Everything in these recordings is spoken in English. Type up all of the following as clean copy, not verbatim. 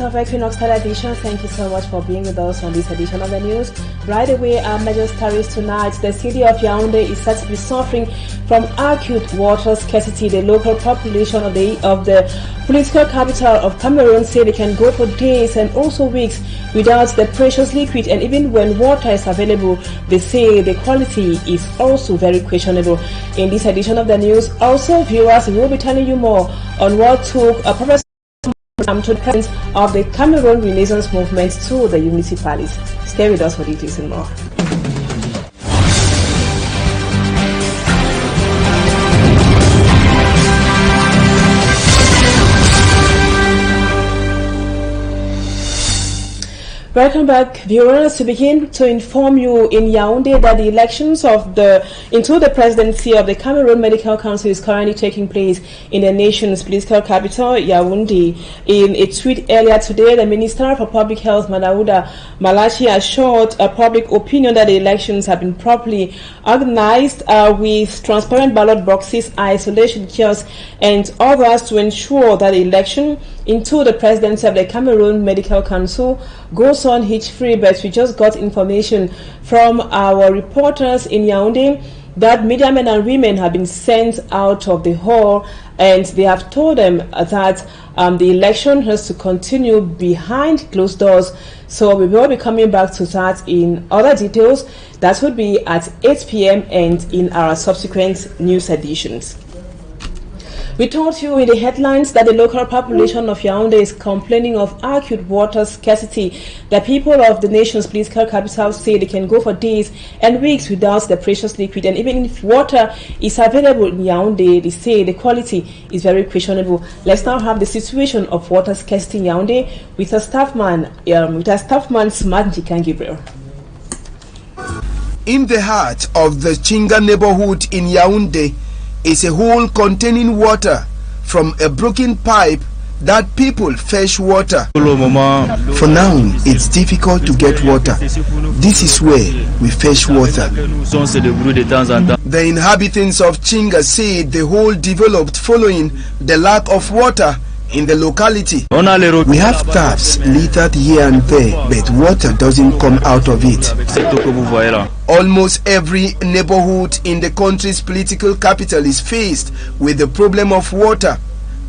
of Equinoxe Television, thank you so much for being with us on this edition of the news. Right away, our major stories tonight. The city of Yaoundé is said to be suffering from acute water scarcity. The local population of the political capital of Cameroon say they can go for days and also weeks without the precious liquid, and even when water is available, they say the quality is also very questionable. In this edition of the news, also viewers will be telling you more on what took a Professor to the president of the Cameroon Renaissance Movement to the Unity Palace. Stay with us for details and more. Welcome back, viewers. To begin to inform you in Yaoundé that the elections into the presidency of the Cameroon Medical Council is currently taking place in the nation's political capital, Yaoundé. In a tweet earlier today, the Minister for Public Health, Madawuda Malachi, assured public opinion that the elections have been properly organized with transparent ballot boxes, isolation kiosks, and others to ensure that the election into the presidency of the Cameroon Medical Council goes on hitch-free. But we just got information from our reporters in Yaoundé that media men and women have been sent out of the hall, and they have told them that the election has to continue behind closed doors. So we will be coming back to that in other details. That would be at 8 p.m. and in our subsequent news editions. We told you in the headlines that the local population of Yaoundé is complaining of acute water scarcity. The people of the nation's political capital say they can go for days and weeks without the precious liquid, and even if water is available in Yaoundé, they say the quality is very questionable. Let's now have the situation of water scarcity in Yaoundé with a staffman, Smart Jikan Gabriel. In the heart of the Chinga neighborhood in Yaoundé is a hole containing water from a broken pipe that people fetch water. For now, it's difficult to get water. This is where we fetch water. The inhabitants of Chinga say the hole developed following the lack of water in the locality. We have taps littered here and there, but water doesn't come out of it. Almost every neighborhood in the country's political capital is faced with the problem of water.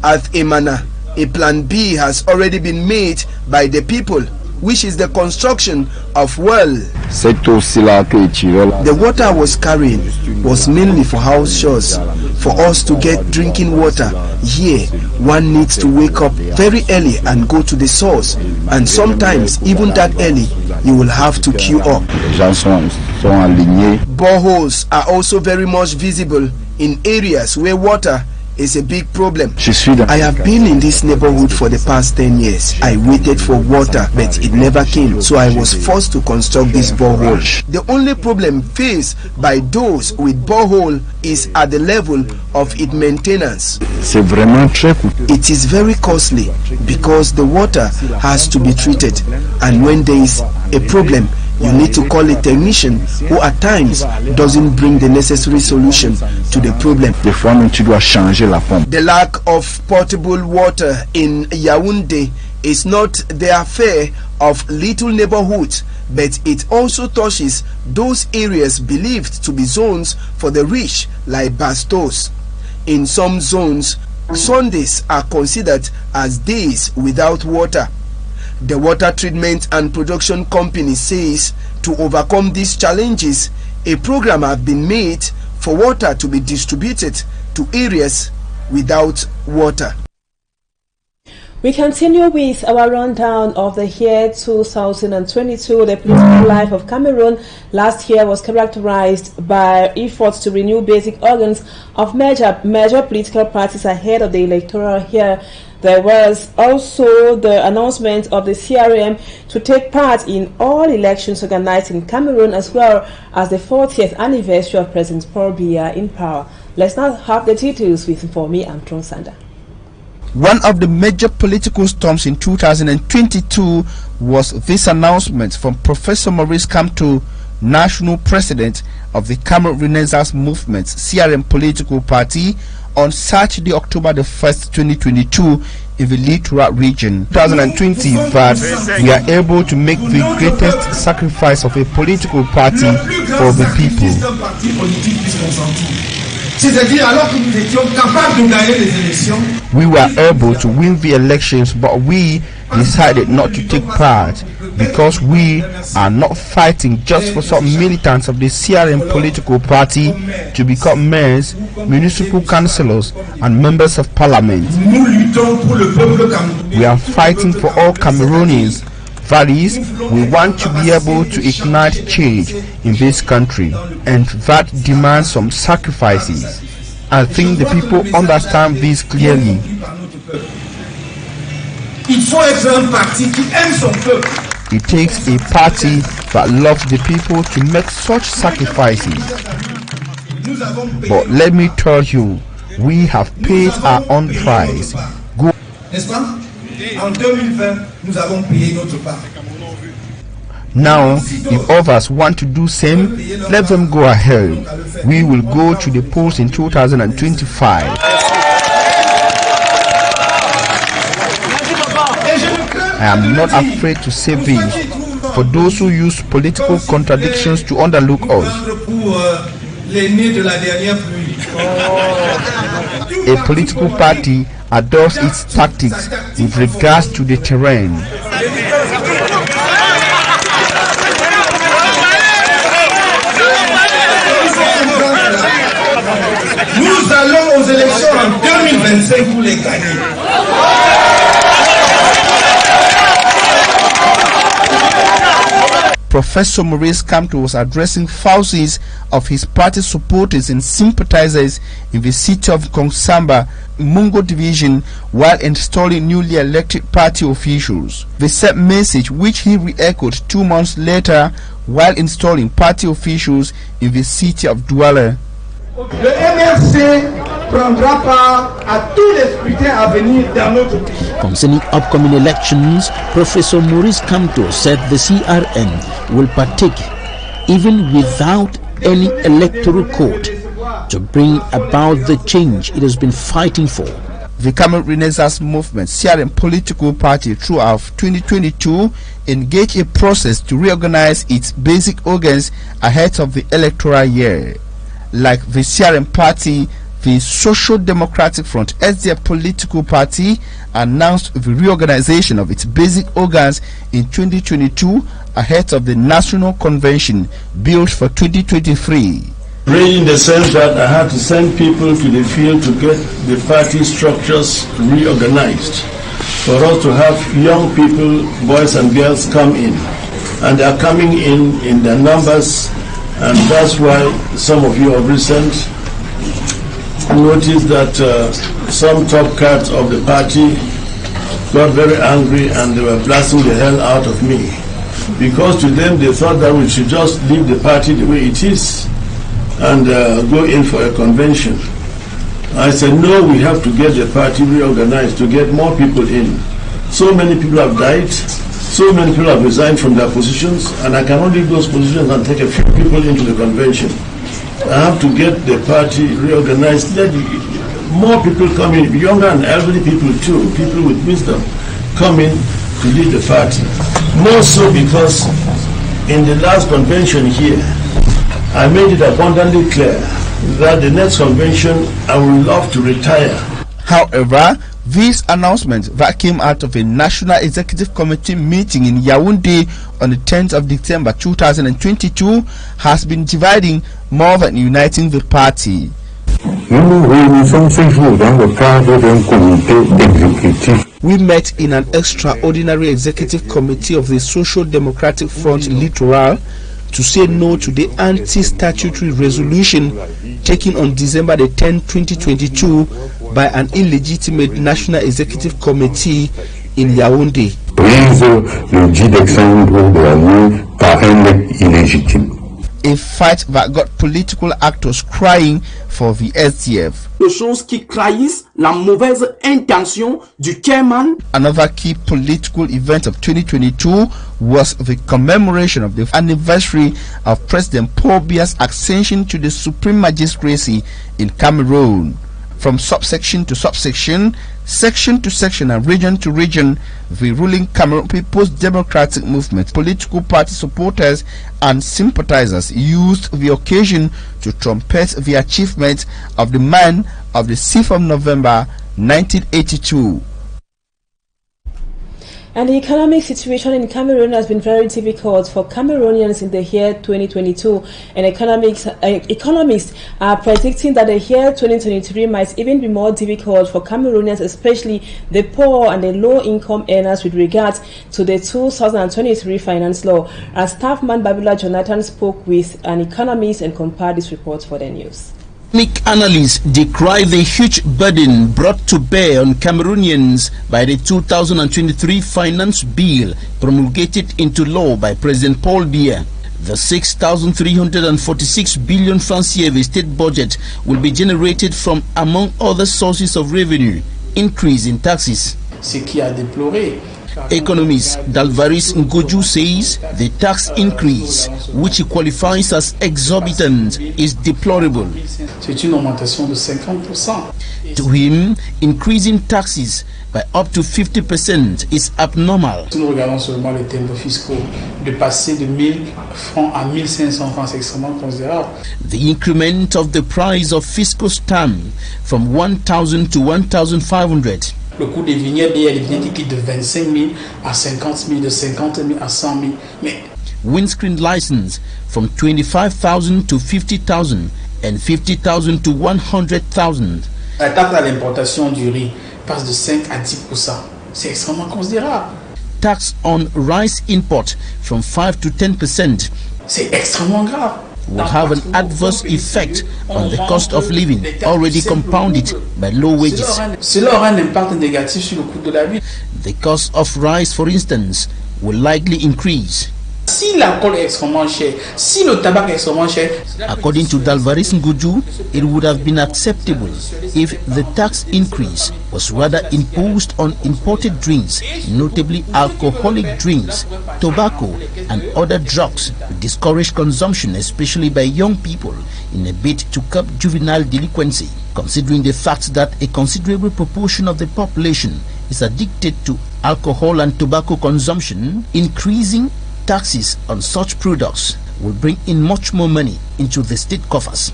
At Emana, a plan B has already been made by the people, which is the construction of well. The water I was carrying was mainly for house chores. For us to get drinking water here, one needs to wake up very early and go to the source, and sometimes even that early you will have to queue up. Boreholes are also very much visible in areas where water is a big problem. I have been in this neighborhood for the past 10 years. I waited for water, but it never came, so I was forced to construct this borehole. The only problem faced by those with borehole is at the level of its maintenance. It is very costly because the water has to be treated, and when there is a problem, you need to call a technician who at times doesn't bring the necessary solution to the problem. The lack of potable water in Yaoundé is not the affair of little neighborhoods, but it also touches those areas believed to be zones for the rich, like Bastos. In some zones, Sundays are considered as days without water. The water treatment and production company says to overcome these challenges, a program has been made for water to be distributed to areas without water. We continue with our rundown of the year 2022. The political life of Cameroon last year was characterized by efforts to renew basic organs of major political parties ahead of the electoral year. There was also the announcement of the CRM to take part in all elections organized in Cameroon, as well as the 40th anniversary of President Paul Biya in power. Let's now have the details with Informi Amtron Sanda. One of the major political storms in 2022 was this announcement from Professor Maurice Kamto, national president of the Cameroon Renaissance Movement (CRM) political party, on Saturday, October the 1st, 2022, in the littoral region. 2020 that we are able to make the greatest sacrifice of a political party for the people. We were able to win the elections, but we decided not to take part because we are not fighting just for some militants of the CRM political party to become mayors, municipal councillors and members of parliament. We are fighting for all Cameroonians. That is, we want to be able to ignite change in this country, and that demands some sacrifices. I think the people understand this clearly. It takes a party that loves the people to make such sacrifices. But let me tell you, we have paid our own price. Now, if others want to do same, let them go ahead. We will go to the polls in 2025. I am not afraid to say this for those who use political contradictions to underlook us. A political party adopts its tactics with regards to the terrain. Nous allons aux élections en 2025 pour les gagner. Professor Maurice Kamto was addressing thousands of his party supporters and sympathizers in the city of Kongsamba, Mungo Division, while installing newly elected party officials. The same message which he re-echoed 2 months later while installing party officials in the city of Douala. Le MRC prendra part à tous les scrutins à venir dans notre pays. Concerning upcoming elections, Professor Maurice Kamto said the CRN will partake even without any electoral court to bring about the change it has been fighting for. The Cameroon Renaissance Movement, CRM political party, throughout 2022 engaged a process to reorganize its basic organs ahead of the electoral year. Like the CRM party, the Social Democratic Front, SDF political party, announced the reorganization of its basic organs in 2022 ahead of the National Convention built for 2023. In the sense that I had to send people to the field to get the party structures reorganized, for us to have young people, boys and girls, come in. And they are coming in their numbers. And that's why some of you have recent noticed that some top cats of the party got very angry and they were blasting the hell out of me. Because to them they thought that we should just leave the party the way it is and go in for a convention. I said, no, we have to get the party reorganized to get more people in. So many people have died. So many people have resigned from their positions, and I cannot leave those positions and take a few people into the convention. I have to get the party reorganized. Let more people come in, younger and elderly people too, people with wisdom, come in to lead the party. More so because in the last convention here, I made it abundantly clear that the next convention I would love to retire. However, this announcement that came out of a National Executive Committee meeting in Yaoundé on the 10th of December 2022 has been dividing more than uniting the party. We met in an extraordinary executive committee of the Social Democratic Front Littoral to say no to the anti-statutory resolution taken on December the 10th, 2022 by an illegitimate National Executive Committee in Yaoundé. A fight that got political actors crying for the SDF. Choses qui trahissent la mauvaise intention du chairman. Another key political event of 2022 was the commemoration of the anniversary of President Paul Biya's ascension to the Supreme Magistracy in Cameroon. From subsection to subsection, section to section and region to region, the ruling Cameroon People's Democratic Movement, political party supporters and sympathizers used the occasion to trumpet the achievement of the man of the 6th of November 1982. And the economic situation in Cameroon has been very difficult for Cameroonians in the year 2022, and economists are predicting that the year 2023 might even be more difficult for Cameroonians, especially the poor and the low-income earners, with regards to the 2023 finance law. Our staffman Babila Jonathan spoke with an economist and compared this report for the news. Economic analysts decry the huge burden brought to bear on Cameroonians by the 2023 finance bill promulgated into law by President Paul Biya. The 6,346 billion francs CFA state budget will be generated from, among other sources of revenue, increase in taxes. Economist Dalvaris Ngoju says the tax increase, which he qualifies as exorbitant, is deplorable. To him, increasing taxes by up to 50% is abnormal. The increment of the price of fiscal stamp from 1,000 to 1,500. Le coût des vignettes est de 25 000 à 50 000, de 50 000 à 100 000. Mais windscreen license from 25,000 to 50,000 and 50,000 to 100,000. La taxe à l'importation du riz passe de 5 à 10%. C'est extrêmement considérable. Tax on rice import from 5 to 10%. C'est extrêmement grave. Will have an adverse effect on the cost of living, already compounded by low wages. Cela aura un impact négatif sur le coût de la vie. The cost of rice, for instance, will likely increase. Si l'alcool est extrêmement cher, si le tabac est extrêmement cher. According to Dalvaris Ngoju, it would have been acceptable if the tax increase was rather imposed on imported drinks, notably alcoholic drinks, tobacco, and other drugs to discourage consumption, especially by young people, in a bid to curb juvenile delinquency. Considering the fact that a considerable proportion of the population is addicted to alcohol and tobacco consumption, increasing taxes on such products will bring in much more money into the state coffers.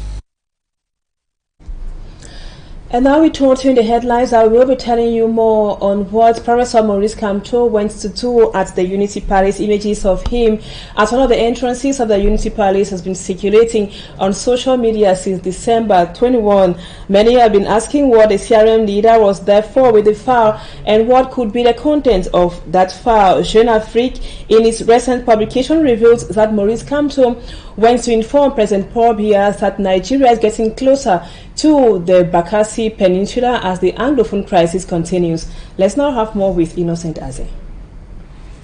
And now we turn to the headlines. I will be telling you more on what Professor Maurice Kamto went to do at the Unity Palace. Images of him at one of the entrances of the Unity Palace has been circulating on social media since December 21. Many have been asking what the CRM leader was there for with the file and what could be the content of that file. Jeune Afrique, in its recent publication, reveals that Maurice Kamto went to inform President Paul Biya that Nigeria is getting closer to the Bakassi Peninsula as the Anglophone crisis continues. Let's now have more with Innocent Aze.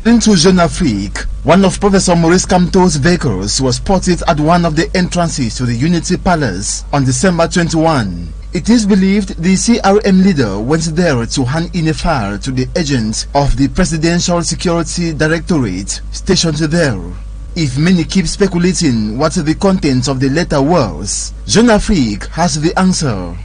Into Jeune Afrique, one of Professor Maurice Kamto's vehicles was spotted at one of the entrances to the Unity Palace on December 21. It is believed the CRM leader went there to hand in a file to the agents of the Presidential Security Directorate stationed there. If many keep speculating what the contents of the letter was, Jeune Afrique has the answer.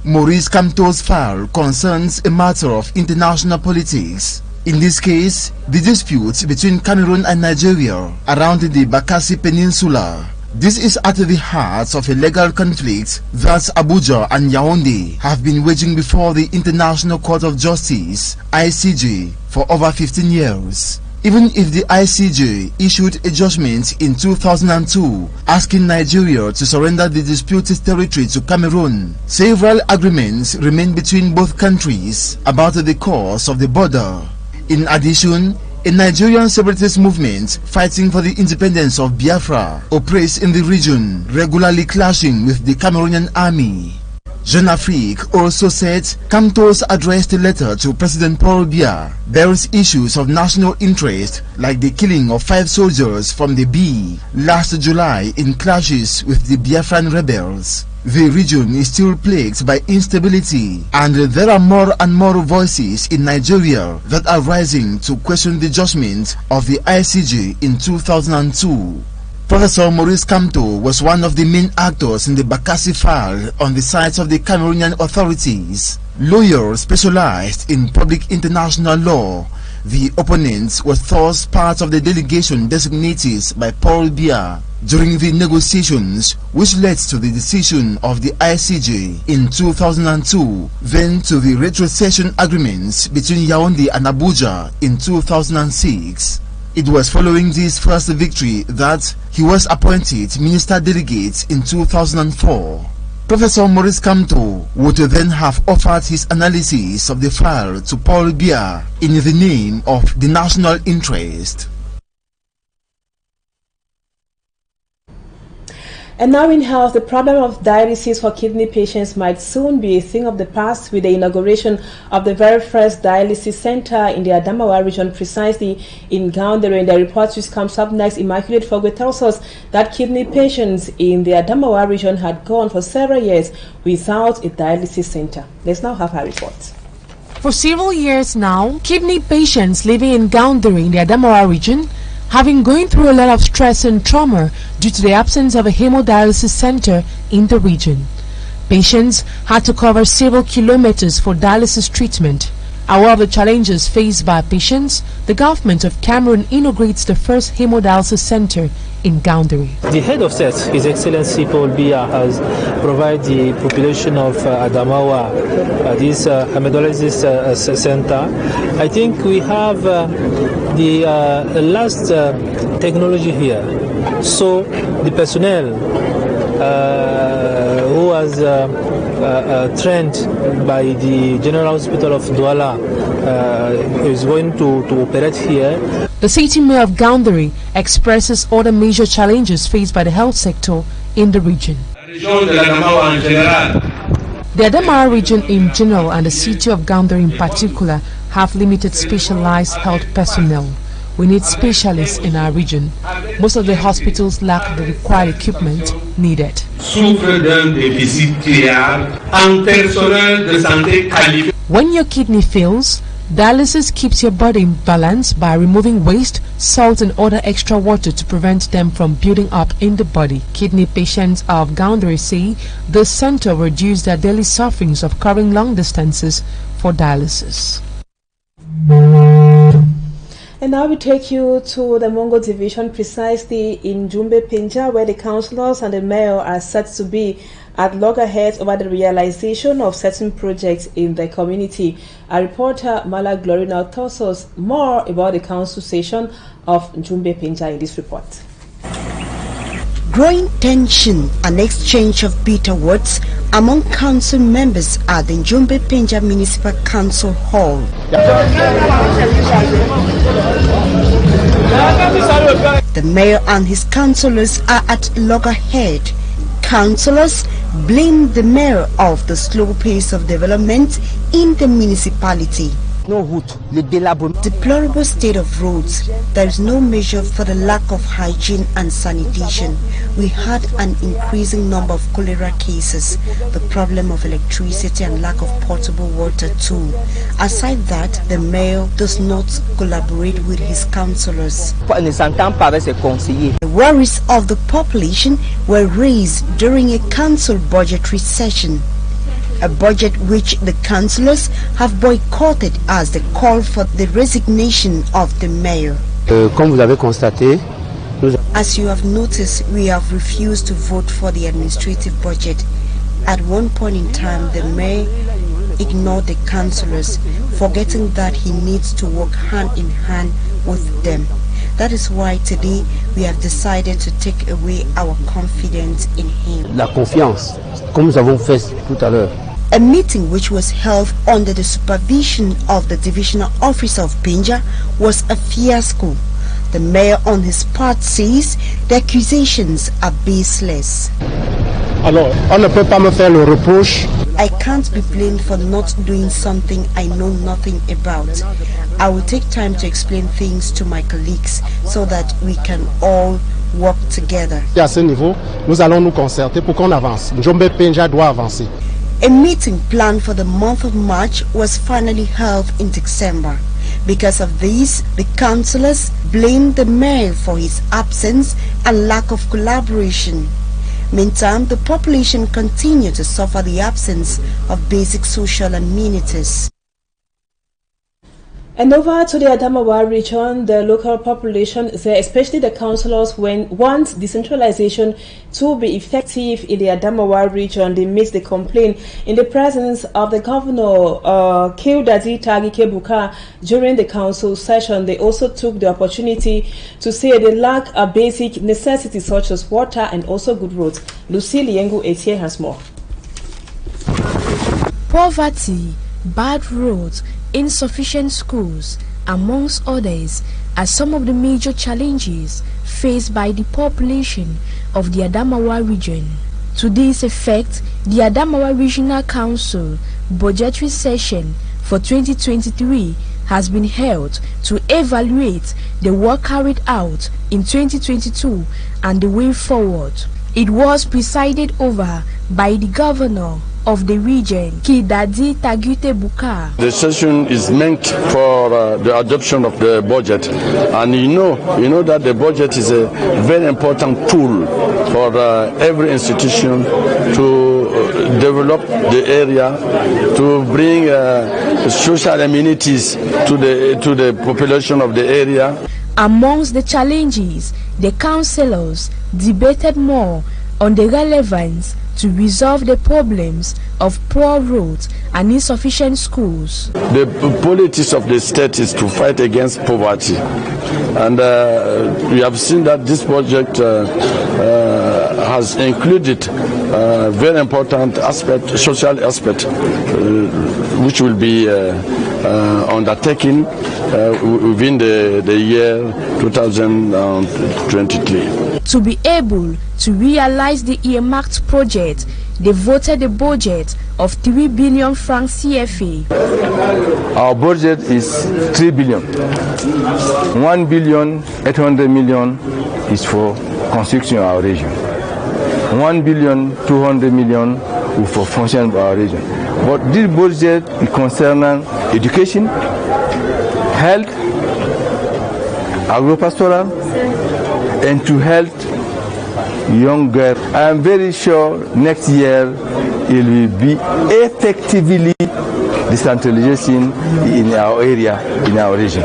Maurice Kamto's file concerns a matter of international politics. In this case, the dispute between Cameroon and Nigeria around the Bakassi Peninsula. This is at the heart of a legal conflict that Abuja and Yaoundé have been waging before the International Court of Justice, ICJ, for over 15 years. Even if the ICJ issued a judgment in 2002 asking Nigeria to surrender the disputed territory to Cameroon, several agreements remain between both countries about the course of the border. In addition, a Nigerian separatist movement fighting for the independence of Biafra operates in the region, regularly clashing with the Cameroonian army. Jeune Afrique also said Kamto's addressed a letter to President Paul Biya bears issues of national interest like the killing of 5 soldiers from the B last July in clashes with the Biafran rebels. The region is still plagued by instability, and there are more and more voices in Nigeria that are rising to question the judgment of the ICJ in 2002. Professor Maurice Kamto was one of the main actors in the Bakassi file on the side of the Cameroonian authorities. Lawyer specialized in public international law, the opponent was thus part of the delegation designated by Paul Biya during the negotiations which led to the decision of the ICJ in 2002, then to the retrocession agreements between Yaoundé and Abuja in 2006. It was following this first victory that he was appointed Minister Delegate in 2004. Professor Maurice Kamto would then have offered his analysis of the file to Paul Biya in the name of the national interest. And now in health, the problem of dialysis for kidney patients might soon be a thing of the past with the inauguration of the very first dialysis center in the Adamawa region, precisely in Gaundere. In the report which comes up next, Immaculate Fogwe tells us that kidney patients in the Adamawa region had gone for several years without a dialysis center. Let's now have her report. For several years now, kidney patients living in Gaundere in the Adamawa region have been going through a lot of stress and trauma due to the absence of a hemodialysis center in the region. Patients had to cover several kilometers for dialysis treatment. However, the challenges faced by patients, the government of Cameroon inaugurates the first hemodialysis center in Gaundere. The head of state, His Excellency Paul Biya, has provided the population of Adamawa this hemodialysis center. I think we have the last technology here. So the personnel who was trained by the General Hospital of Douala is going to operate here. The city mayor of Gaundere expresses other major challenges faced by the health sector in the region. The Adamawa region in general and the city of Gaundere in particular have limited specialized health personnel. We need specialists in our region. Most of the hospitals lack the required equipment needed. When your kidney fails, dialysis keeps your body in balance by removing waste, salt and other extra water to prevent them from building up in the body. Kidney patients of Gaundere say the center will reduce their daily sufferings of covering long distances for dialysis. And now we take you to the Mongo division, precisely in Jumbe Pinja, where the councillors and the mayor are said to be at loggerheads over the realization of certain projects in the community. Our reporter Mala Glory now tells us more about the council session of Jumbe Pinja in this report. Growing tension and exchange of bitter words among council members at the Jumbe Pinja Municipal Council Hall. The mayor and his councillors are at loggerhead. Councillors blame the mayor of the slow pace of development in the municipality. No route, le délabrement. Deplorable state of roads. There is no measure for the lack of hygiene and sanitation. We had an increasing number of cholera cases, the problem of electricity and lack of potable water too. Aside that, the mayor does not collaborate with his councillors. The worries of the population were raised during a council budgetary session. A budget which the councillors have boycotted as the call for the resignation of the mayor. Comme vous avez constaté, as you have noticed, we have refused to vote for the administrative budget. At one point in time, the mayor ignored the councillors, forgetting that he needs to work hand in hand with them. That is why today we have decided to take away our confidence in him. La confiance, comme nous avons fait tout à l'heure. A meeting which was held under the supervision of the divisional officer of Pinja was a fiasco. The mayor on his part says the accusations are baseless. Alors, on ne peut pas me faire le reproche. I can't be blamed for not doing something I know nothing about. I will take time to explain things to my colleagues so that we can all work together. À ce niveau, nous allons nous concerter pour qu'on avance. Jombe Pinja doit avancer. A meeting planned for the month of March was finally held in December. Because of this, the councillors blamed the mayor for his absence and lack of collaboration. Meantime, the population continued to suffer the absence of basic social amenities. And over to the Adamawa region, the local population, especially the councillors, want decentralization to be effective in the Adamawa region. They made the complaint in the presence of the governor, Kildadi Tagike Buka, during the council session. They also took the opportunity to say they lack a basic necessities such as water and also good roads. Lucille Yengu Etier has more. Poverty, bad roads, insufficient schools, amongst others, are some of the major challenges faced by the population of the Adamawa region. To this effect, the Adamawa Regional Council budgetary session for 2023 has been held to evaluate the work carried out in 2022 and the way forward. It was presided over by the governor of the region, Kildadi Tagite Buka. The session is meant for the adoption of the budget, and you know that the budget is a very important tool for every institution to develop the area, to bring social amenities to the population of the area. Amongst the challenges, the councillors debated more on the relevance to resolve the problems of poor roads and insufficient schools. The politics of the state is to fight against poverty, and we have seen that this project has included very important aspect, social aspect, which will be undertaken within the year 2023. To be able to realize the earmarked project, they voted a budget of 3 billion francs CFA. Our budget is 3 billion. 1 billion 800 million is for construction of our region. 1 billion 200 million is for function of our region. But this budget is concerning education, health, agro-pastoral, and to help young girls. I am very sure next year it will be effectively decentralization in our area, in our region.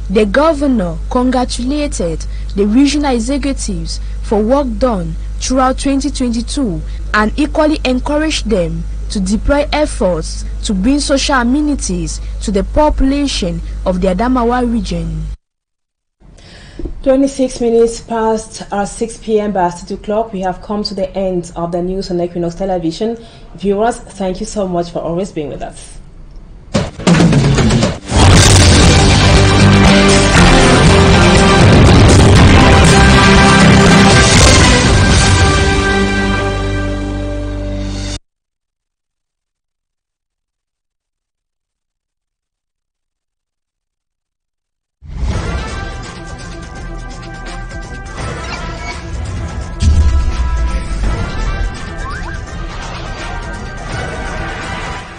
The governor congratulated the regional executives for work done throughout 2022 and equally encouraged them to deploy efforts to bring social amenities to the population of the Adamawa region. 26 minutes past our 6 p.m. by 2 o'clock, we have come to the end of the news on Equinoxe Television. Viewers, thank you so much for always being with us.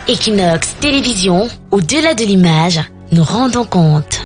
Equinoxe Télévision, au-delà de l'image, nous rendons compte.